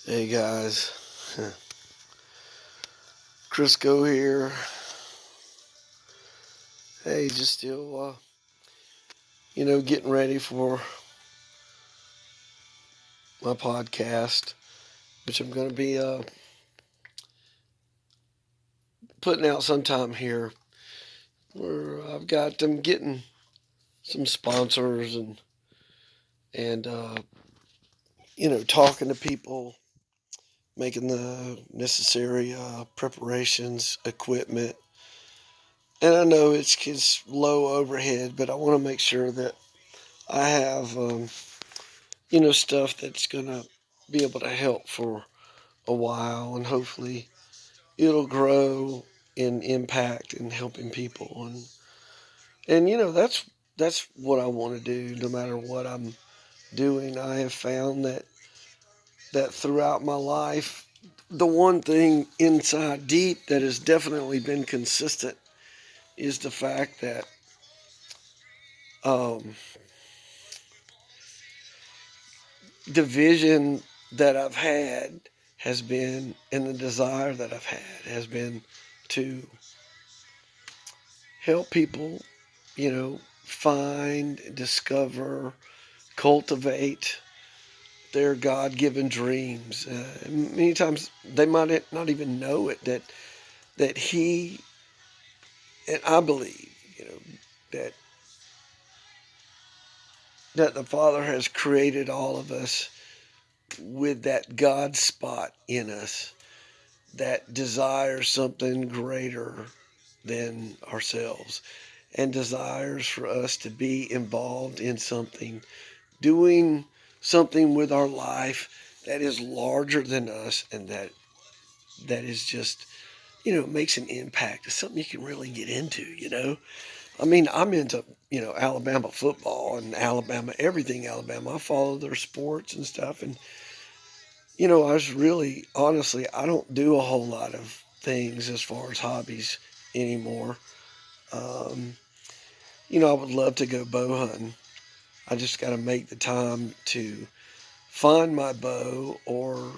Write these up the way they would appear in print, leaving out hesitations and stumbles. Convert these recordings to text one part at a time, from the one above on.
Hey guys, Crisco here. Hey, just still, getting ready for my podcast, which I'm going to be putting out sometime here. Where I've got them getting some sponsors and talking to people, making the necessary preparations, equipment. And I know it's low overhead, but I want to make sure that I have stuff that's going to be able to help for a while, and hopefully it'll grow in impact and helping people. And that's what I want to do no matter what I'm doing. I have found that throughout my life, the one thing inside deep that has definitely been consistent is the fact that um, the vision that I've had has been, and the desire that I've had has been to help people, find, discover, cultivate their God-given dreams. Many times they might not even know it that He and I believe, that that the Father has created all of us with that God spot in us that desires something greater than ourselves and desires for us to be involved in something, doing something with our life that is larger than us and that is just, makes an impact. It's something you can really get into. I mean, I'm into, Alabama football and Alabama, everything Alabama. I follow their sports and stuff. And, I was really, honestly, I don't do a whole lot of things as far as hobbies anymore. Um, I would love to go bow hunting. I just got to make the time to find my bow, or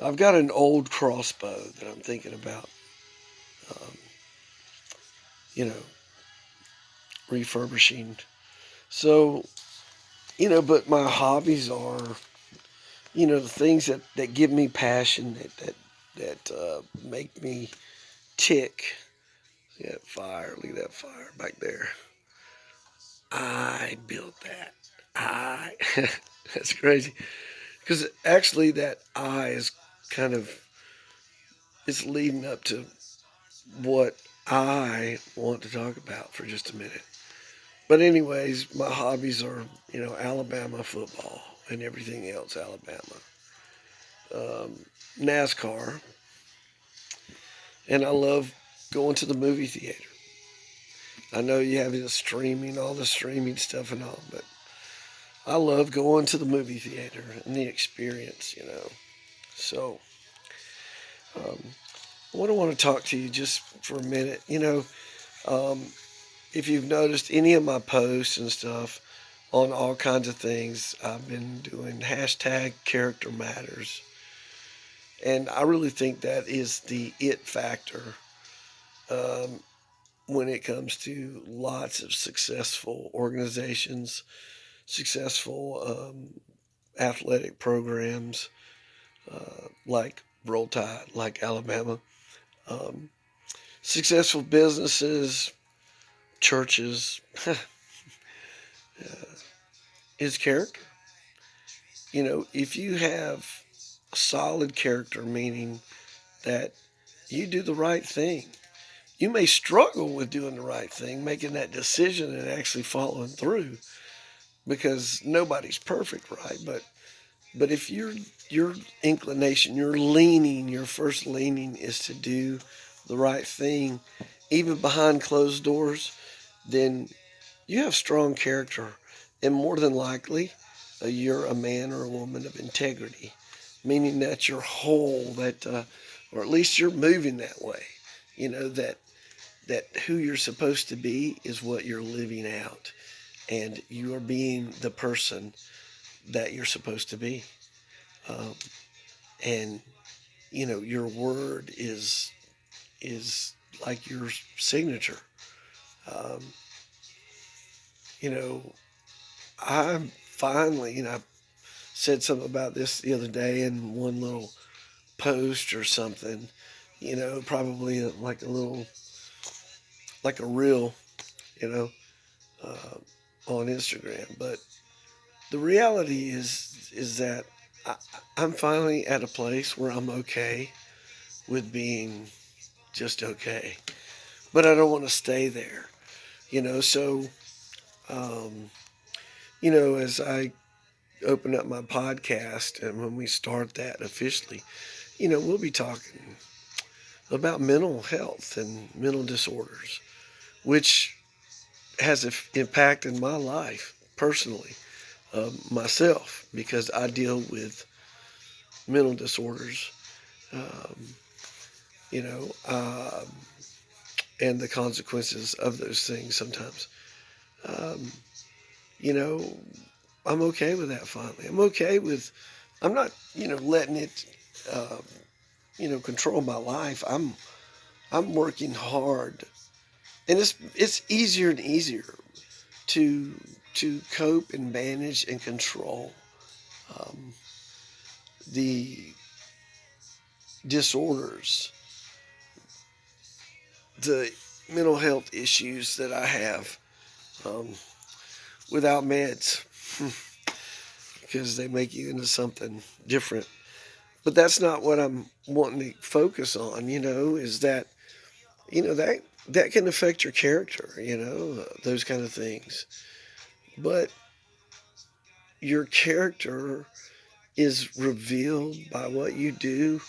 I've got an old crossbow that I'm thinking about, um, you know, refurbishing. So, but my hobbies are, the things that give me passion, that make me tick. Yeah, fire, look at that fire back there. I built that. I, that's crazy. Because actually that I is kind of, it's leading up to what I want to talk about for just a minute. But anyways, my hobbies are, Alabama football and everything else Alabama. NASCAR, and I love going to the movie theater. I know you have the streaming, all the streaming stuff and all, but I love going to the movie theater and the experience. So, um, what I want to talk to you just for a minute, um, if you've noticed any of my posts and stuff on all kinds of things, I've been doing hashtag character matters. And I really think that is the it factor, um, when it comes to lots of successful organizations, successful athletic programs, like Roll Tide, like Alabama, um, successful businesses, churches, is character. If you have solid character, meaning that you do the right thing, you may struggle with doing the right thing, making that decision and actually following through, because nobody's perfect, right? But if your inclination, your first leaning is to do the right thing, even behind closed doors, then you have strong character, and more than likely, you're a man or a woman of integrity, meaning that you're whole, or at least you're moving that way. That who you're supposed to be is what you're living out, and you are being the person that you're supposed to be. um, and your word is like your signature. Um, you know, I'm finally, I said something about this the other day in one little post or something. Probably like a little, like a reel, you know, uh, on Instagram. But the reality is that I, I'm finally at a place where I'm okay with being just okay, but I don't want to stay there. So um, as I open up my podcast and when we start that officially, we'll be talking about mental health and mental disorders, which has an impact in my life personally, myself, because I deal with mental disorders, um, you know, um, and the consequences of those things sometimes. Um, you know, I'm okay with that finally. I'm okay with, I'm not, letting it, uh, control my life. I'm working hard, and it's easier and easier to cope and manage and control um, the disorders, the mental health issues that I have um, without meds, because they make you into something different. But that's not what I'm wanting to focus on. Is that that can affect your character. Those kind of things. But your character is revealed by what you do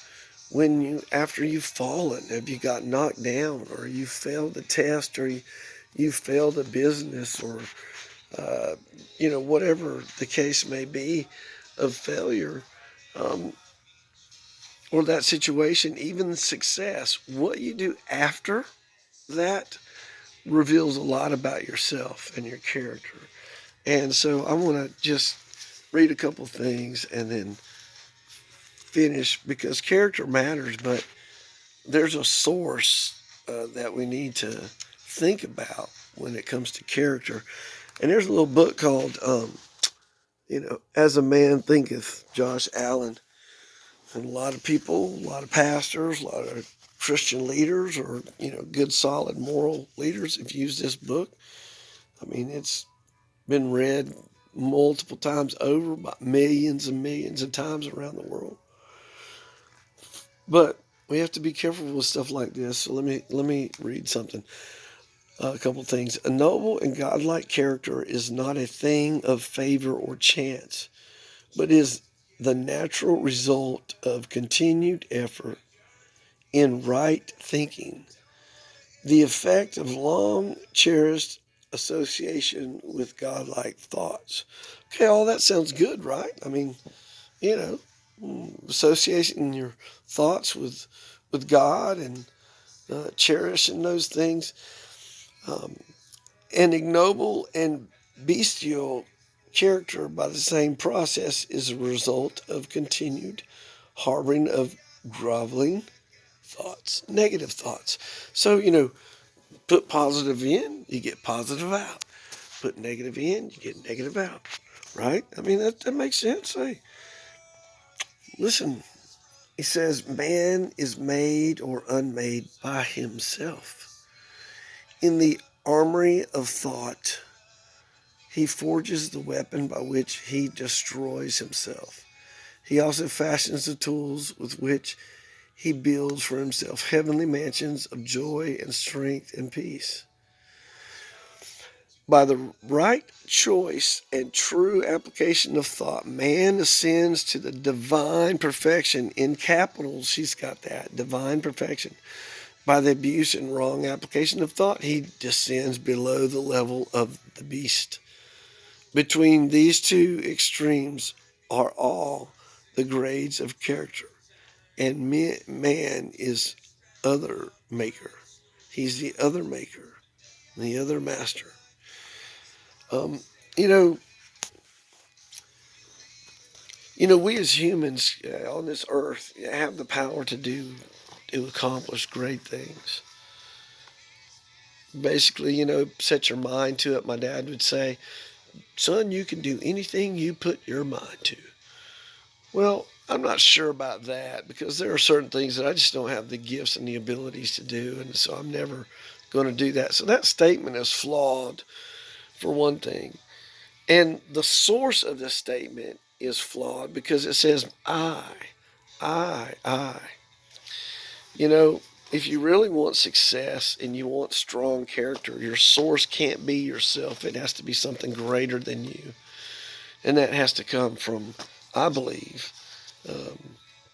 after you've fallen. Have you got knocked down, or you failed the test, or you failed a business, or whatever the case may be of failure, um, or that situation, even success. What you do after that reveals a lot about yourself and your character. And so I want to just read a couple things and then finish, because character matters, but there's a source that we need to think about when it comes to character. And there's a little book called, As a Man Thinketh, Josh Allen. And a lot of people, a lot of pastors, a lot of Christian leaders, or, good, solid, moral leaders have used this book. I mean, it's been read multiple times over by millions and millions of times around the world. But we have to be careful with stuff like this. So let me read something. A couple things. A noble and godlike character is not a thing of favor or chance, but is the natural result of continued effort in right thinking, the effect of long cherished association with godlike thoughts. Okay, all that sounds good, right? I mean, you know, associating your thoughts with God, and cherishing those things. Um, An ignoble and bestial character, by the same process, is a result of continued harboring of groveling thoughts, negative thoughts. So, put positive in, you get positive out. Put negative in, you get negative out. Right? I mean, that makes sense. Hey, listen, he says, man is made or unmade by himself. In the armory of thought, he forges the weapon by which he destroys himself. He also fashions the tools with which he builds for himself heavenly mansions of joy and strength and peace. By the right choice and true application of thought, man ascends to the divine perfection. In capitals, he's got that divine perfection. By the abuse and wrong application of thought, he descends below the level of the beast. Between these two extremes are all the grades of character, and man is other maker. He's the other maker, the other master. Um, you know, We as humans on this earth have the power to accomplish great things. Basically, set your mind to it. My dad would say, son, you can do anything you put your mind to. Well, I'm not sure about that because there are certain things that I just don't have the gifts and the abilities to do, and so I'm never going to do that. So that statement is flawed, for one thing. And the source of this statement is flawed because it says, I. You know, if you really want success and you want strong character, your source can't be yourself. It has to be something greater than you. And that has to come from, I believe, um,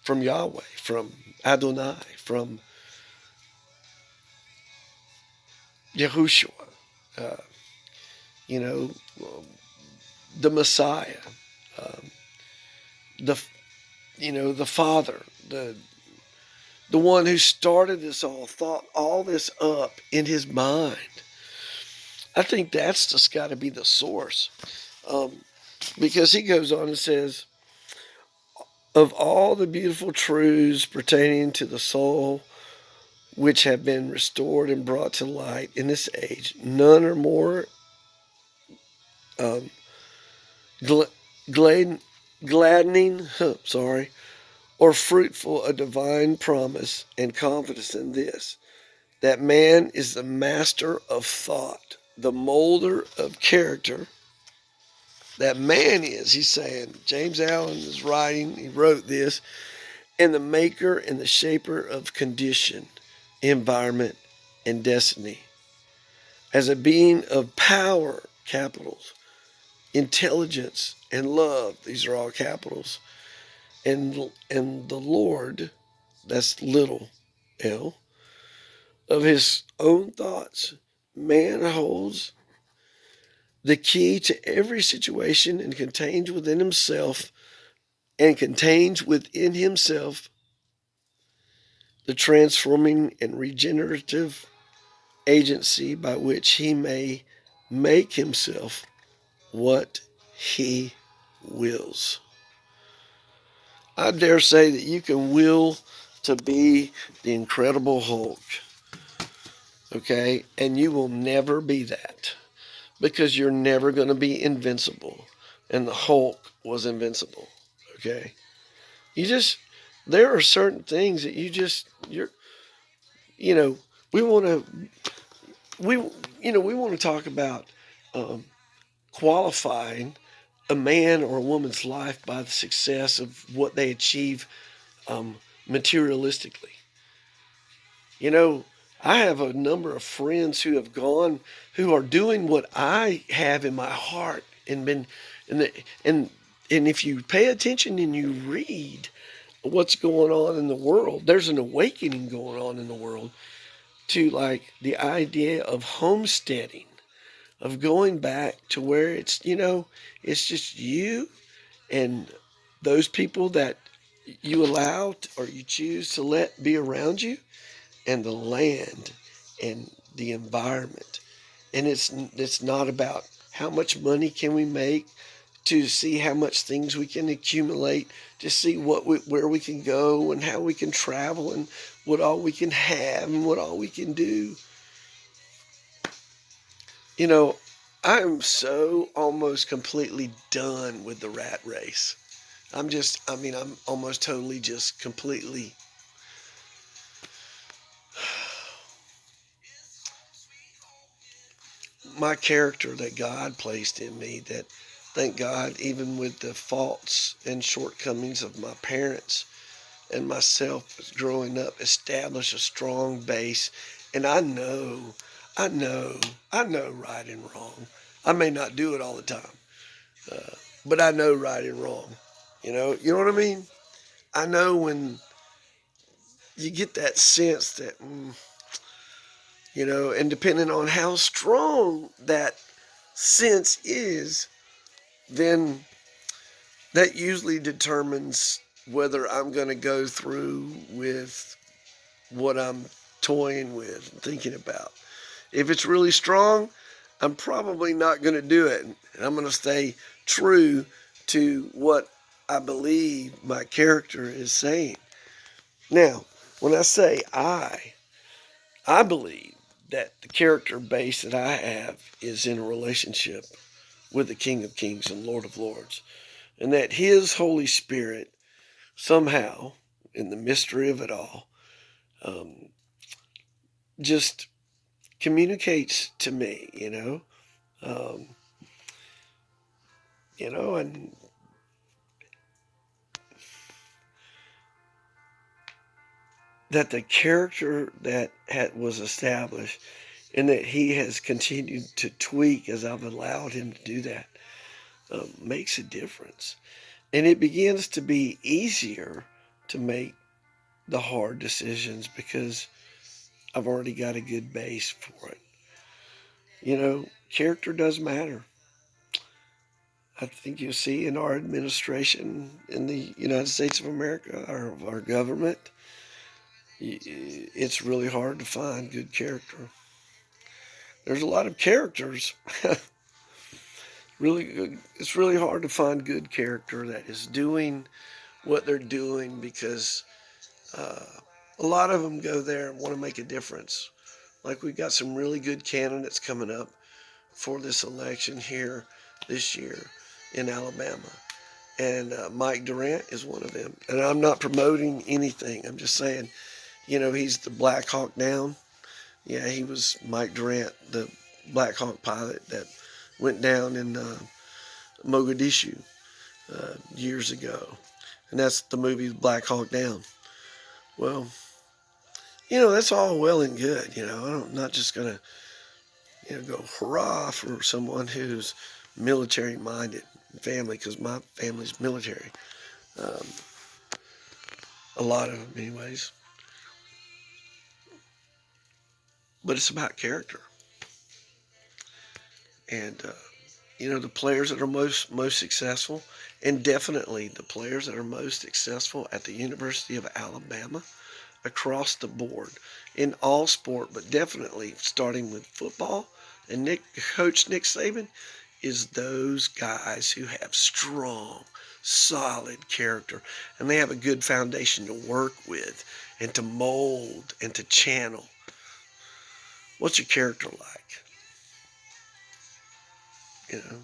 from Yahweh, from Adonai, from Yahushua, uh, you know, the Messiah, um, the the Father, the one who started this all, thought all this up in his mind. I think that's just got to be the source, um, because he goes on and says, of all the beautiful truths pertaining to the soul which have been restored and brought to light in this age, none are more um, gl- glad- gladdening, or fruitful a divine promise and confidence in this, that man is the master of thought, the molder of character. That man is, he's saying, James Allen is writing, he wrote this, and the maker and the shaper of condition, environment, and destiny. As a being of power, capitals, intelligence, and love, these are all capitals, and the Lord, that's little l, of his own thoughts, man holds the key to every situation and contains within himself the transforming and regenerative agency by which he may make himself what he wills. I dare say that you can will to be the Incredible Hulk, okay? And you will never be that because you're never going to be invincible. And the Hulk was invincible, okay? You just, there are certain things that you're, you know, we want to, we, we want to talk about um, qualifying a man or a woman's life by the success of what they achieve materialistically. You know, I have a number of friends who are doing what I have in my heart and been, and the, and if you pay attention and you read what's going on in the world, there's an awakening going on in the world to like the idea of homesteading, of going back to where it's just you and those people that you allow or you choose to let be around you, and the land and the environment. And it's not about how much money can we make, to see how much things we can accumulate, to see where we can go and how we can travel and what all we can have and what all we can do. You know, I am so almost completely done with the rat race. I'm almost totally just completely. My character that God placed in me, that thank God, even with the faults and shortcomings of my parents and myself as growing up, established a strong base. And I know, I know right and wrong. I may not do it all the time, but I know right and wrong. You know what I mean? I know when you get that sense that, and depending on how strong that sense is, then that usually determines whether I'm going to go through with what I'm toying with and thinking about. If it's really strong, I'm probably not going to do it. And I'm going to stay true to what I believe my character is saying. Now, when I say I believe that the character base that I have is in a relationship with the King of Kings and Lord of Lords, and that His Holy Spirit somehow, in the mystery of it all, um, just communicates to me, um, and that the character that was established and that he has continued to tweak as I've allowed him to do that makes a difference. And it begins to be easier to make the hard decisions because I've already got a good base for it. Character does matter. I think you'll see in our administration in the United States of America, our government, it's really hard to find good character. There's a lot of characters. It's really hard to find good character that is doing what they're doing because uh, a lot of them go there and want to make a difference. Like we've got some really good candidates coming up for this election here this year in Alabama. And Mike Durant is one of them. And I'm not promoting anything. I'm just saying, he's the Black Hawk down. Yeah, he was Mike Durant, the Black Hawk pilot that went down in Mogadishu years ago. And that's the movie Black Hawk Down. Well, that's all well and good. I'm not just going to, go hurrah for someone who's military minded family because my family's military. Um, a lot of them, anyways. But it's about character. And, the players that are most successful, and definitely the players that are most successful at the University of Alabama across the board in all sport, but definitely starting with football and Coach Nick Saban is those guys who have strong, solid character, and they have a good foundation to work with and to mold and to channel. What's your character like? You know,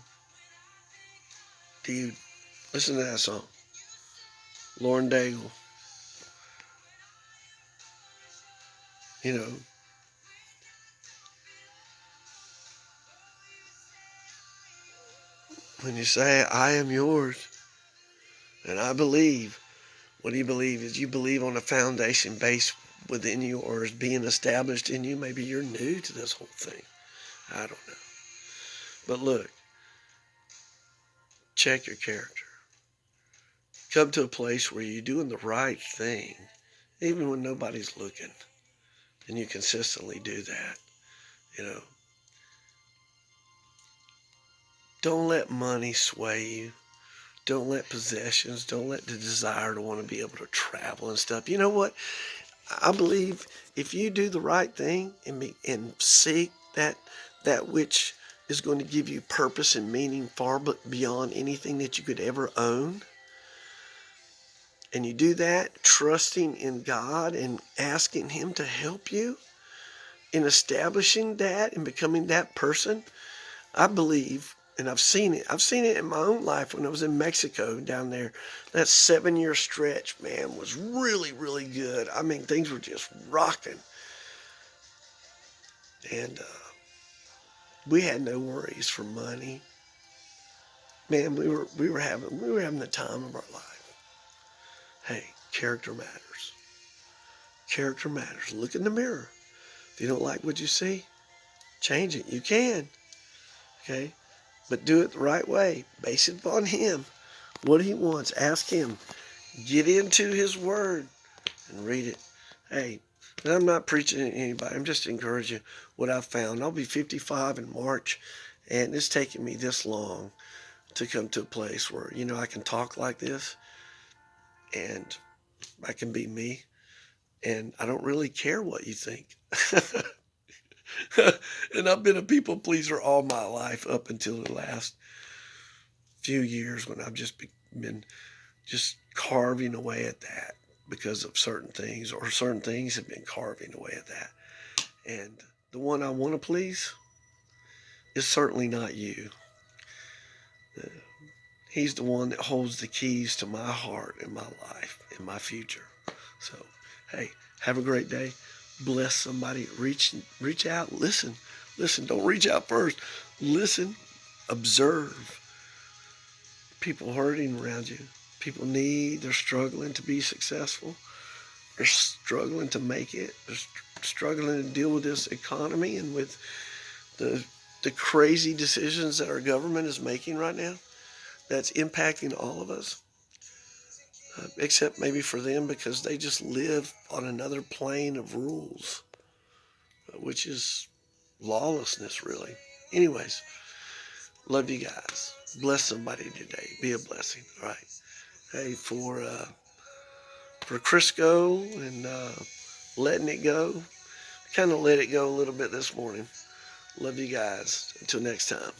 do you listen to that song? Lauren Daigle. You know, when you say, I am yours, and I believe, what do you believe? Is you believe on a foundation based within you or is being established in you? Maybe you're new to this whole thing. I don't know. But look, check your character. Come to a place where you're doing the right thing, even when nobody's looking, and you consistently do that. You know, don't let money sway you. Don't let possessions, don't let the desire to want to be able to travel and stuff. You know what? I believe if you do the right thing and seek that which is going to give you purpose and meaning far but beyond anything that you could ever own, and you do that trusting in God and asking Him to help you in establishing that and becoming that person, I believe, and I've seen it. I've seen it in my own life when I was in Mexico down there. That 7-year stretch, man, was really, really good. I mean, things were just rocking. And we had no worries for money. Man, we were having the time of our life. Hey, character matters. Character matters. Look in the mirror. If you don't like what you see, change it. You can. Okay? But do it the right way. Base it upon Him. What He wants. Ask Him. Get into His Word and read it. Hey, and I'm not preaching to anybody. I'm just encouraging what I've found. I'll be 55 in March, and it's taken me this long to come to a place where, I can talk like this and I can be me. And I don't really care what you think. And I've been a people pleaser all my life up until the last few years when I've just been just carving away at that because of certain things, or certain things have been carving away at that. And the one I want to please is certainly not you. He's the one that holds the keys to my heart and my life and my future. So, hey, have a great day. Bless somebody. Reach out. Listen. Don't reach out first. Listen. Observe. People hurting around you. People they're struggling to be successful. They're struggling to make it. They're struggling to deal with this economy and with the crazy decisions that our government is making right now. That's impacting all of us, except maybe for them because they just live on another plane of rules, which is lawlessness, really. Anyways, love you guys. Bless somebody today. Be a blessing. All right. Hey, for Crisco and letting it go, kind of let it go a little bit this morning. Love you guys. Until next time.